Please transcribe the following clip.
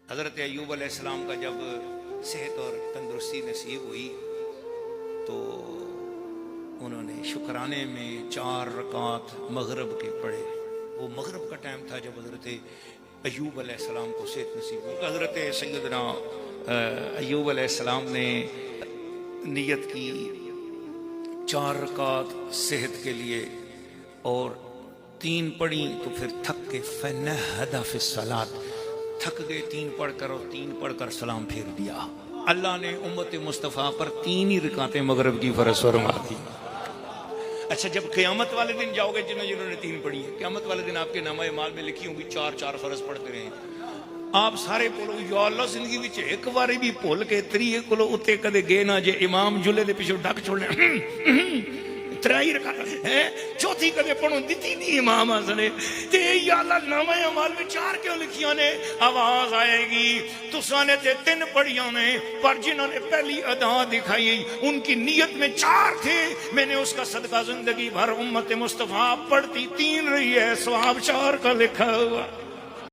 حضرت ایوب علیہ السلام کا جب صحت اور تندرستی نصیب ہوئی تو انہوں نے شکرانے میں 4 رکعت مغرب کے پڑھے۔ وہ مغرب کا ٹائم تھا جب حضرت ایوب علیہ السلام کو صحت نصیب ہوئی۔ حضرت سیدنا ایوب علیہ السلام نے نیت کی 4 رکعت صحت کے لیے اور 3 پڑھی تو پھر تھک کے فنہد فی الصلاۃ، تھک گئے 3 پڑھ کر اور 3 پڑھ کر سلام پھیر دیا۔ اللہ نے امت مصطفیٰ پر 3 ہی رکعتیں مغرب کی فرض فرما دی۔ اچھا جب قیامت والے دن جاؤ گے جنہوں نے 3 پڑھی ہے، قیامت والے دن آپ کے نامہ اعمال میں لکھی ہوں گی 4 فرض پڑھتے رہے ہیں۔ آپ سارے بولو یا اللہ زندگی وچ ایک باری بھی بھول کے 3 کلو اتے کدے گئے نہ جے امام جلے دے پیچھے ڈک چھوڑنے 3 رکعت ہے، 4 کدے پڑھوں دتی نہیں امام حسنے تے یا اللہ نامہ اعمال میں 4 کیوں لکھیاں نے؟ آواز آئے گی تساں نے تے 3 پڑھیاں نے، پر جنہوں نے پہلی ادا دکھائی ان کی نیت میں 4 تھے، میں نے اس کا صدقہ زندگی بھر امت مصطفیٰ پڑھتی 3 رہی ہے، ثواب 4 کا لکھا ہوا۔